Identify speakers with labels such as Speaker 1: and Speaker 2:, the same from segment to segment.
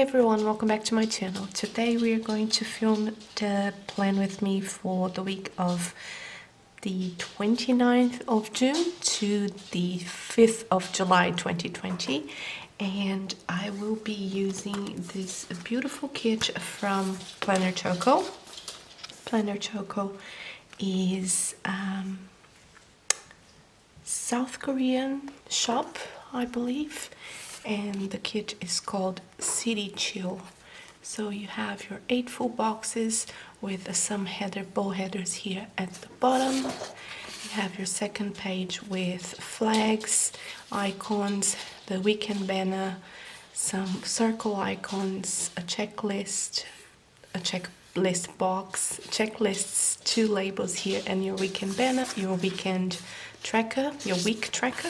Speaker 1: everyone, welcome back to my channel. Today we are going to film the plan with me for the week of the 29th of June to the 5th of July 2020, and I will be using this beautiful kit from Planner Choco. Planner Choco is South Korean shop, I believe, and the kit is called City Chill. So you have your 8 full boxes with some bow headers here at the bottom. You have your second page with flags, icons, the weekend banner, some circle icons, a checklist, box, checklists, 2 labels here, and your weekend banner, your weekend tracker, your week tracker.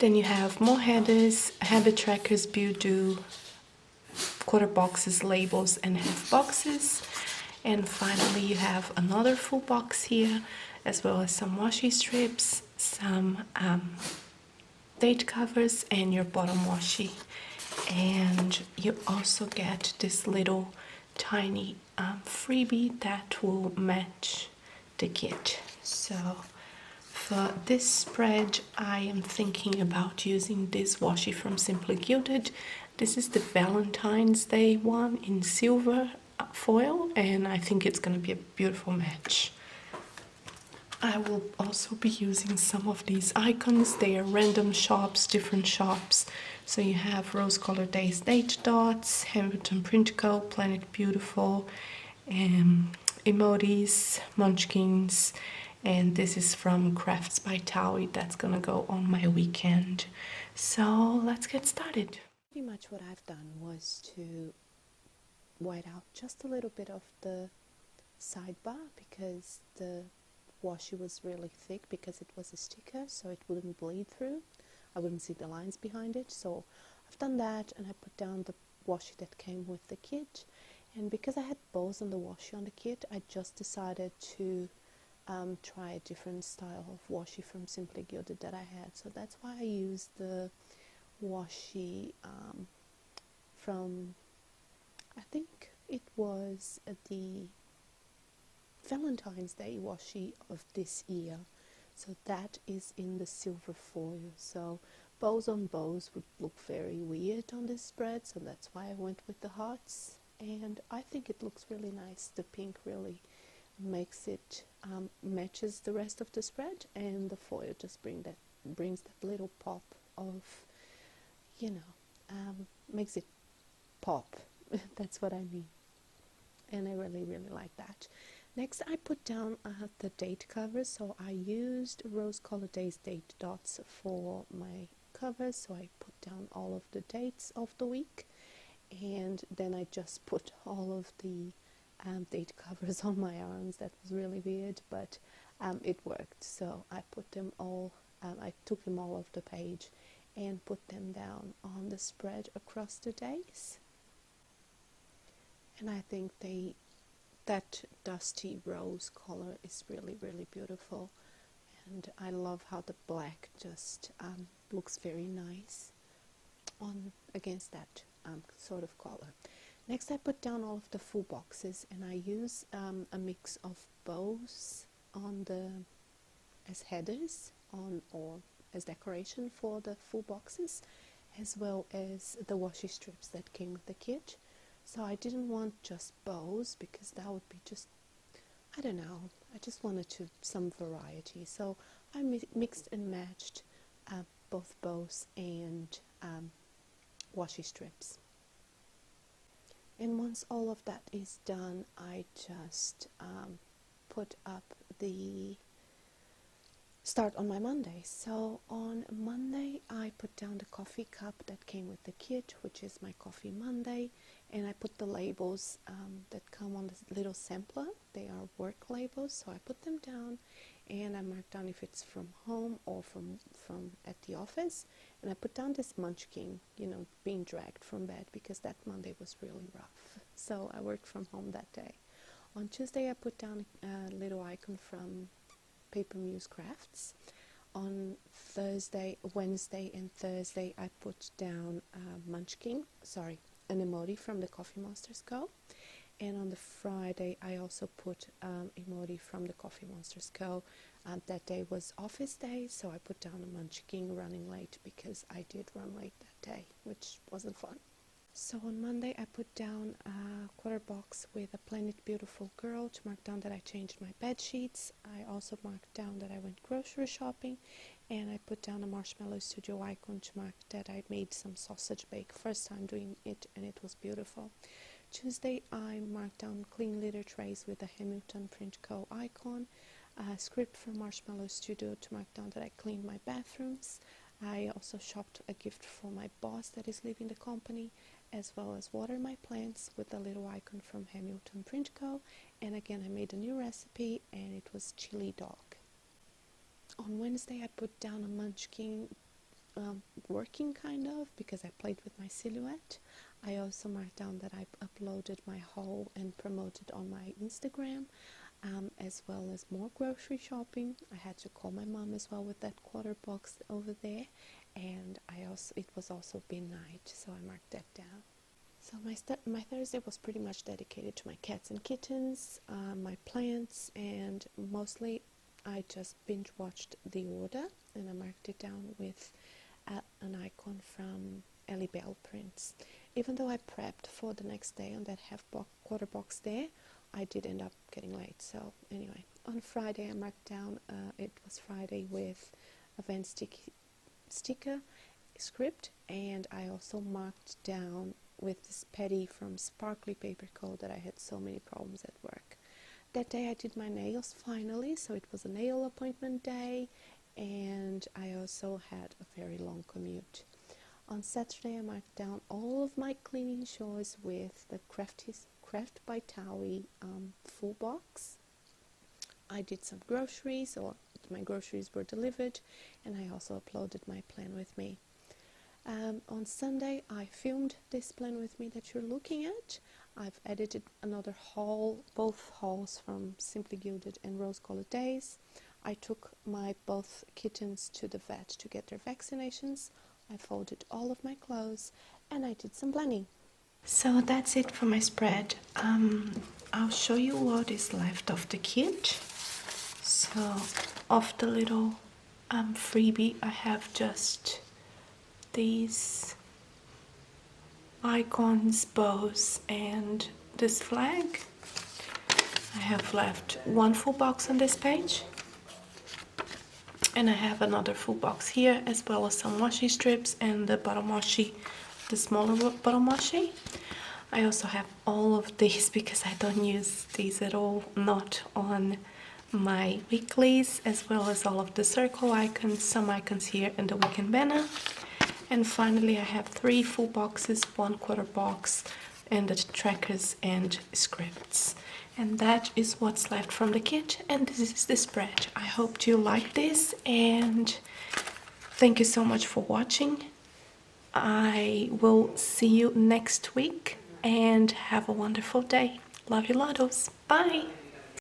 Speaker 1: Then you have more headers, habit trackers, do, quarter boxes, labels, and half boxes. And finally you have another full box here, as well as some washi strips, some date covers, and your bottom washi. And you also get this little tiny freebie that will match the kit. So for this spread, I am thinking about using this washi from Simply Gilded. This is the Valentine's Day one in silver foil, and I think it's going to be a beautiful match. I will also be using some of these icons. They are random shops, different shops. So you have Rose Color Days date dots, Hamilton Print Co, Planet Beautiful, emojis, munchkins, and this is from Crafts by Towie. That's gonna go on my weekend. So let's get started. Pretty much what I've done was to white out just a little bit of the sidebar because the washi was really thick, because it was a sticker, so it wouldn't bleed through. I wouldn't see the lines behind it. So I've done that, and I put down the washi that came with the kit. And because I had bows on the washi on the kit, I just decided to try a different style of washi from Simply Gilded that I had. So that's why I used the washi from, I think it was the Valentine's Day washi of this year. So that is in the silver foil. So bows on bows would look very weird on this spread, so that's why I went with the hearts, and I think it looks really nice. The pink really makes it matches the rest of the spread, and the foil just brings that little pop of, makes it pop. That's what I mean, and I really like that. Next, I put down the date covers. So I used Rose Color Days date dots for my covers. So I put down all of the dates of the week, and then I just put all of the date covers on my arms. That was really weird, but it worked. So I put them all, I took them all off the page and put them down on the spread across the days. And I think that dusty rose color is really beautiful, and I love how the black just looks very nice on against that sort of color. Next, I put down all of the full boxes, and I use a mix of bows on as headers or as decoration for the full boxes, as well as the washi strips that came with the kit. So I didn't want just bows, because that would be just, I don't know, I just wanted some variety. So I mixed and matched both bows and washi strips. And once all of that is done, I just put up the start on my Monday. So on Monday I put down the coffee cup that came with the kit, which is my Coffee Monday, and I put the labels that come on this little sampler. They are work labels, so I put them down and I marked down if it's from home or from at the office. And I put down this munchkin, being dragged from bed, because that Monday was really rough. So I worked from home that day. On Tuesday I put down a little icon from Paper Muse Crafts. On Wednesday and Thursday, I put down an emoji from the Coffee Monsters Co. And on the Friday, I also put emoji from the Coffee Monsters Co. That day was office day, so I put down a munchkin running late because I did run late that day, which wasn't fun. So on Monday, I put down a quarter box with a Planet Beautiful Girl to mark down that I changed my bed sheets. I also marked down that I went grocery shopping, and I put down a Marshmallow Studio icon to mark that I made some sausage bake. First time doing it, and it was beautiful. Tuesday, I marked down clean litter trays with a Hamilton Print Co. icon, a script from Marshmallow Studio to mark down that I cleaned my bathrooms. I also shopped a gift for my boss that is leaving the company, as well as water my plants with a little icon from Hamilton Print Co. And again, I made a new recipe, and it was chili dog. On Wednesday, I put down a munchkin working kind of, because I played with my silhouette. I also marked down that I uploaded my haul and promoted on my Instagram, as well as more grocery shopping. I had to call my mom as well with that quarter box over there, and it was also midnight, so I marked that down. So my Thursday was pretty much dedicated to my cats and kittens, my plants, and mostly I just binge watched The Order, and I marked it down with an icon from Ellie Bell prints. Even though I prepped for the next day on that quarter box there, I did end up getting late. So anyway, on Friday I marked down, it was Friday with a Van sticker script, and I also marked down with this Petty from Sparkly Paper Co. that I had so many problems at work. That day I did my nails finally, so it was a nail appointment day, and I also had a very long commute. On Saturday I marked down all of my cleaning chores with the Craft by Towie full box. I did some groceries, or my groceries were delivered, and I also uploaded my plan with me. On Sunday I filmed this plan with me that you're looking at. I've edited another haul, both hauls from Simply Gilded and Rose Colored Days. I took my both kittens to the vet to get their vaccinations. I folded all of my clothes, and I did some blending. So that's it for my spread. I'll show you what is left of the kit. So of the little freebie, I have just these icons, bows, and this flag. I have left one full box on this page, and I have another full box here, as well as some washi strips and the bottom washi, the smaller bottom washi. I also have all of these because I don't use these at all, not on my weeklies, as well as all of the circle icons, some icons here, and the weekend banner. And finally I have 3 full boxes, 1 quarter box, and the trackers and scripts. And that is what's left from the kit, and this is the spread. I hope you like this, and thank you so much for watching. I will see you next week, and have a wonderful day. Love you, lottles. Bye!